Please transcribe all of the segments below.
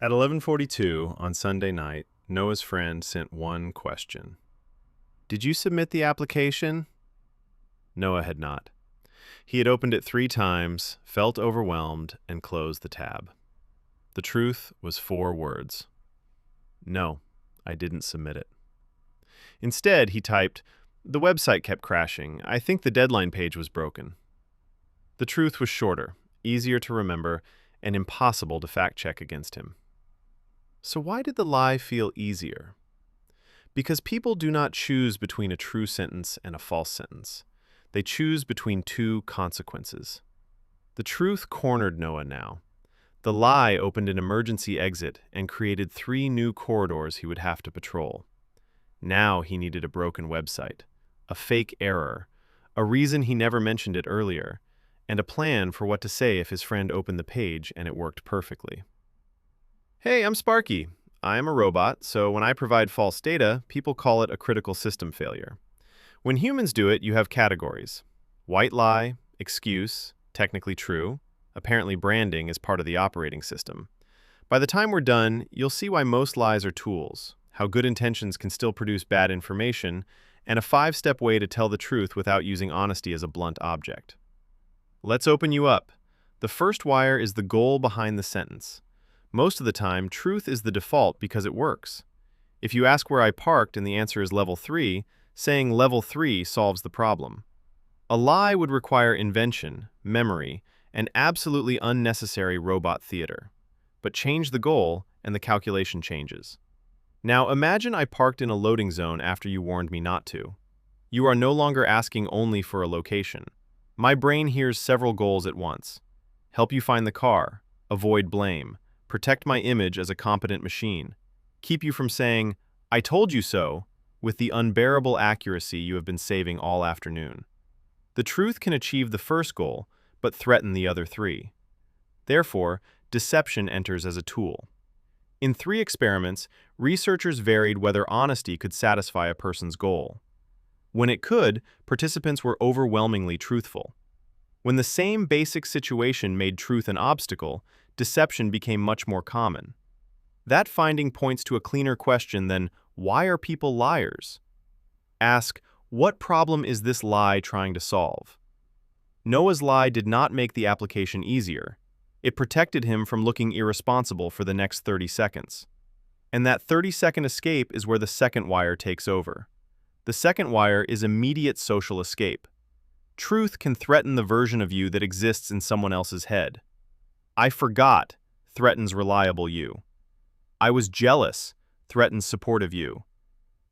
At 11:42 on Sunday night, Noah's friend sent one question. "Did you submit the application?" Noah had not. He had opened it 3 times, felt overwhelmed, and closed the tab. The truth was 4 words. "No, I didn't submit it." Instead, he typed, "The website kept crashing. I think the deadline page was broken." The truth was shorter, easier to remember, and impossible to fact-check against him. So why did the lie feel easier? Because people do not choose between a true sentence and a false sentence. They choose between 2 consequences. The truth cornered Noah now. The lie opened an emergency exit and created 3 new corridors he would have to patrol. Now he needed a broken website, a fake error, a reason he never mentioned it earlier, and a plan for what to say if his friend opened the page and it worked perfectly. "Hey, I'm Sparky. I am a robot, so when I provide false data, people call it a critical system failure. When humans do it, you have categories: white lie, excuse, technically true. Apparently branding is part of the operating system. By the time we're done, you'll see why most lies are tools, how good intentions can still produce bad information, and a 5-step way to tell the truth without using honesty as a blunt object. Let's open you up. The first wire is the goal behind the sentence. Most of the time, truth is the default because it works. If you ask where I parked and the answer is level 3, saying level 3 solves the problem. A lie would require invention, memory, and absolutely unnecessary robot theater. But change the goal, and the calculation changes. Now imagine I parked in a loading zone after you warned me not to. You are no longer asking only for a location. My brain hears several goals at once. Help you find the car, avoid blame, protect my image as a competent machine, keep you from saying, "I told you so," with the unbearable accuracy you have been saving all afternoon. The truth can achieve the first goal, but threaten the other 3. Therefore, deception enters as a tool. In 3 experiments, researchers varied whether honesty could satisfy a person's goal. When it could, participants were overwhelmingly truthful. When the same basic situation made truth an obstacle, deception became much more common. That finding points to a cleaner question than, why are people liars? Ask, what problem is this lie trying to solve? Noah's lie did not make the application easier. It protected him from looking irresponsible for the next 30 seconds. And that 30-second escape is where the second wire takes over. The second wire is immediate social escape. Truth can threaten the version of you that exists in someone else's head. I forgot threatens reliable you. I was jealous threatens supportive you.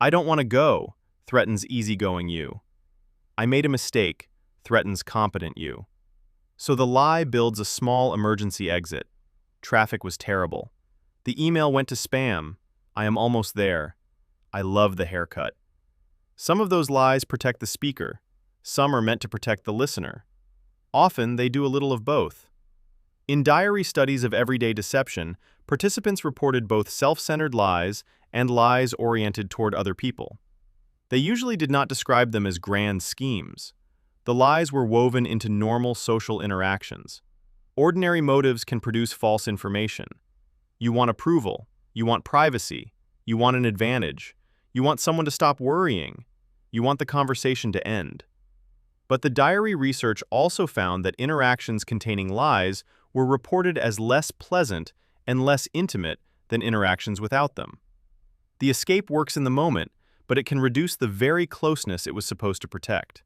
I don't want to go threatens easygoing you. I made a mistake threatens competent you. So the lie builds a small emergency exit. Traffic was terrible. The email went to spam. I am almost there. I love the haircut. Some of those lies protect the speaker. Some are meant to protect the listener. Often they do a little of both. In diary studies of everyday deception, participants reported both self-centered lies and lies oriented toward other people. They usually did not describe them as grand schemes. The lies were woven into normal social interactions. Ordinary motives can produce false information. You want approval. You want privacy. You want an advantage. You want someone to stop worrying. You want the conversation to end. But the diary research also found that interactions containing lies were reported as less pleasant and less intimate than interactions without them. The escape works in the moment, but it can reduce the very closeness it was supposed to protect.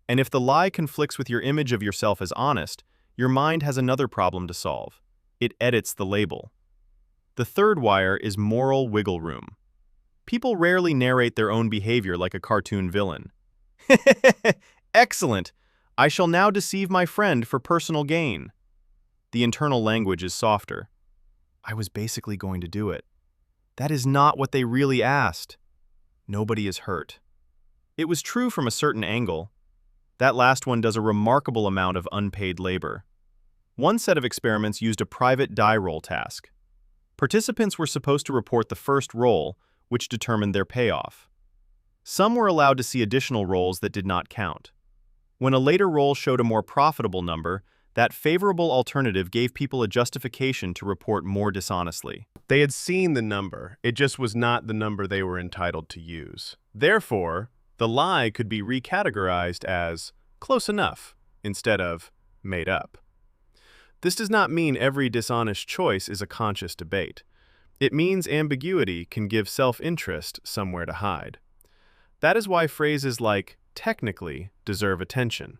And if the lie conflicts with your image of yourself as honest, your mind has another problem to solve. It edits the label. The third wire is moral wiggle room. People rarely narrate their own behavior like a cartoon villain. Excellent! I shall now deceive my friend for personal gain. The internal language is softer. I was basically going to do it. That is not what they really asked. Nobody is hurt. It was true from a certain angle. That last one does a remarkable amount of unpaid labor. One set of experiments used a private die roll task. Participants were supposed to report the first roll, which determined their payoff. Some were allowed to see additional rolls that did not count. When a later roll showed a more profitable number, That favorable alternative gave people a justification to report more dishonestly. They had seen the number. It just was not the number they were entitled to use. Therefore, the lie could be recategorized as close enough instead of made up. This does not mean every dishonest choice is a conscious debate. It means ambiguity can give self-interest somewhere to hide. That is why phrases like technically deserve attention.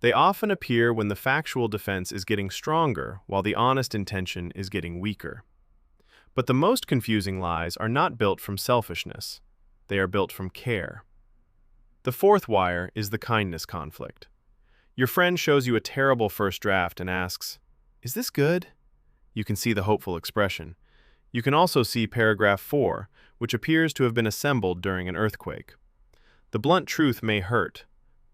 They often appear when the factual defense is getting stronger while the honest intention is getting weaker. But the most confusing lies are not built from selfishness. They are built from care. The fourth wire is the kindness conflict. Your friend shows you a terrible first draft and asks, "Is this good?" You can see the hopeful expression. You can also see paragraph 4, which appears to have been assembled during an earthquake. The blunt truth may hurt.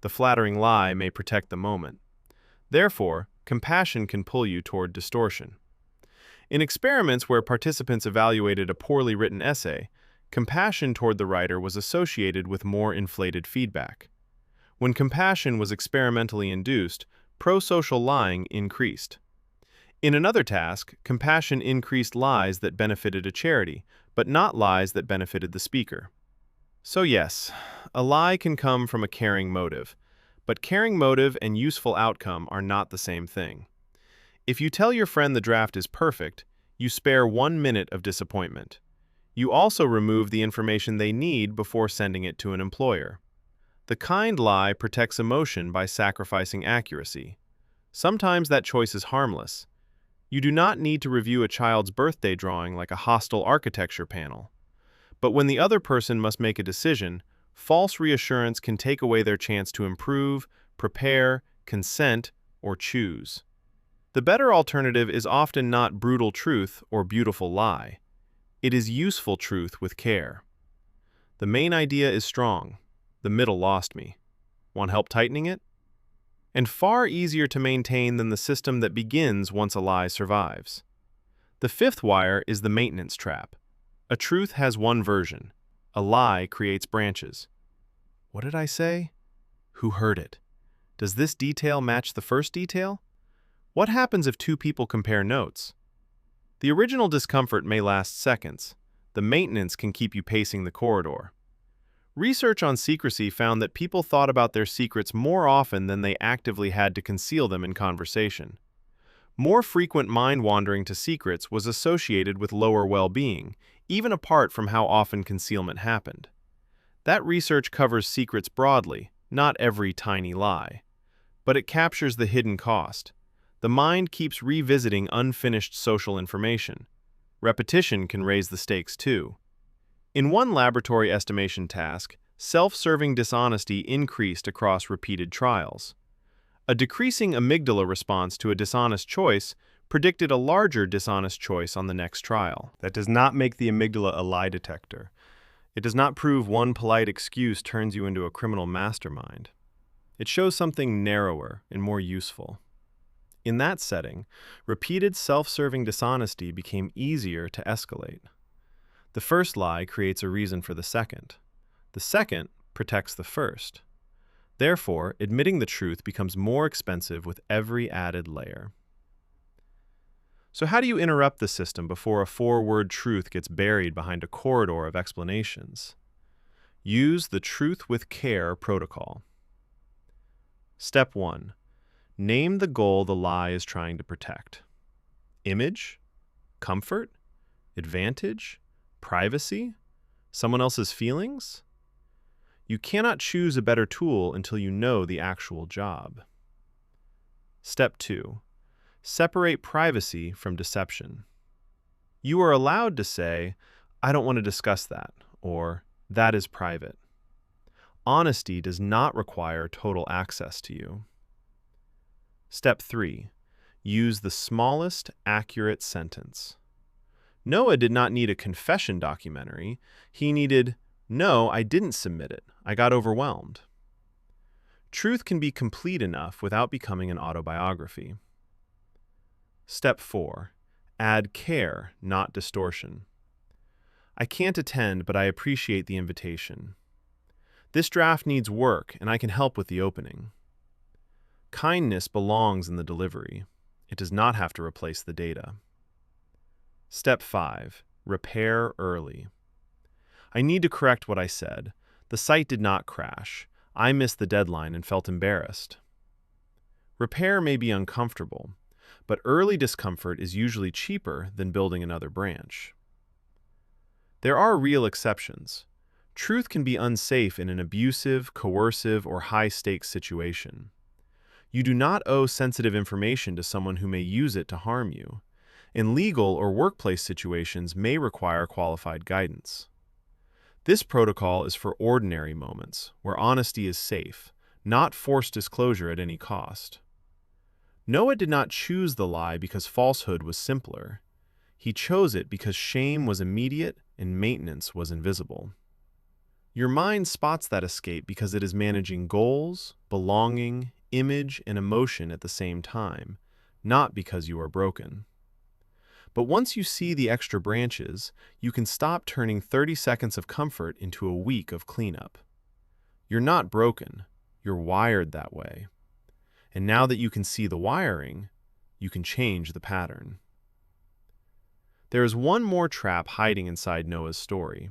The flattering lie may protect the moment. Therefore, compassion can pull you toward distortion. In experiments where participants evaluated a poorly written essay, compassion toward the writer was associated with more inflated feedback. When compassion was experimentally induced, pro-social lying increased. In another task, compassion increased lies that benefited a charity, but not lies that benefited the speaker. So yes, a lie can come from a caring motive, but caring motive and useful outcome are not the same thing. If you tell your friend the draft is perfect, you spare 1 minute of disappointment. You also remove the information they need before sending it to an employer. The kind lie protects emotion by sacrificing accuracy. Sometimes that choice is harmless. You do not need to review a child's birthday drawing like a hostile architecture panel. But when the other person must make a decision, false reassurance can take away their chance to improve, prepare, consent, or choose. The better alternative is often not brutal truth or beautiful lie. It is useful truth with care. The main idea is strong. The middle lost me. Want help tightening it? And far easier to maintain than the system that begins once a lie survives. The fifth wire is the maintenance trap. A truth has one version. A lie creates branches. What did I say? Who heard it? Does this detail match the first detail? What happens if two people compare notes? The original discomfort may last seconds. The maintenance can keep you pacing the corridor. Research on secrecy found that people thought about their secrets more often than they actively had to conceal them in conversation. More frequent mind-wandering to secrets was associated with lower well-being, even apart from how often concealment happened. That research covers secrets broadly, not every tiny lie. But it captures the hidden cost. The mind keeps revisiting unfinished social information. Repetition can raise the stakes too. In one laboratory estimation task, self-serving dishonesty increased across repeated trials. A decreasing amygdala response to a dishonest choice predicted a larger dishonest choice on the next trial. That does not make the amygdala a lie detector. It does not prove one polite excuse turns you into a criminal mastermind. It shows something narrower and more useful. In that setting, repeated self-serving dishonesty became easier to escalate. The first lie creates a reason for the second. The second protects the first. Therefore, admitting the truth becomes more expensive with every added layer. So how do you interrupt the system before a 4-word truth gets buried behind a corridor of explanations? Use the Truth with Care protocol. Step 1. Name the goal the lie is trying to protect. Image? Comfort? Advantage? Privacy? Someone else's feelings? You cannot choose a better tool until you know the actual job. Step 2. Separate privacy from deception. You are allowed to say, "I don't want to discuss that," or "that is private." Honesty does not require total access to you. Step 3. Use the smallest accurate sentence. Noah did not need a confession documentary. He needed, "No, I didn't submit it. I got overwhelmed." Truth can be complete enough without becoming an autobiography. Step 4. Add care, not distortion. "I can't attend, but I appreciate the invitation. This draft needs work, and I can help with the opening." Kindness belongs in the delivery. It does not have to replace the data. Step 5. Repair early. I need to correct what I said. The site did not crash. I missed the deadline and felt embarrassed. Repair may be uncomfortable, but early discomfort is usually cheaper than building another branch. There are real exceptions. Truth can be unsafe in an abusive, coercive, or high-stakes situation. You do not owe sensitive information to someone who may use it to harm you, and legal or workplace situations may require qualified guidance. This protocol is for ordinary moments, where honesty is safe, not forced disclosure at any cost. Noah did not choose the lie because falsehood was simpler. He chose it because shame was immediate and maintenance was invisible. Your mind spots that escape because it is managing goals, belonging, image, and emotion at the same time, not because you are broken. But once you see the extra branches, you can stop turning 30 seconds of comfort into a week of cleanup. You're not broken, you're wired that way. And now that you can see the wiring, you can change the pattern. There is one more trap hiding inside Noah's story.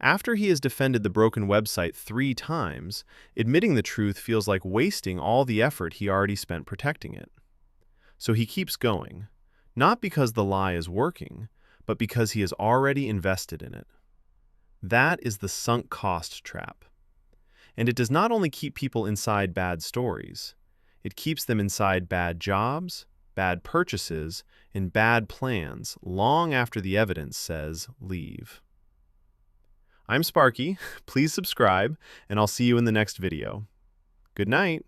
After he has defended the broken website 3 times, admitting the truth feels like wasting all the effort he already spent protecting it. So he keeps going, not because the lie is working, but because he has already invested in it. That is the sunk cost trap. And it does not only keep people inside bad stories, it keeps them inside bad jobs, bad purchases, and bad plans long after the evidence says leave. I'm Sparky. Please subscribe, and I'll see you in the next video. Good night.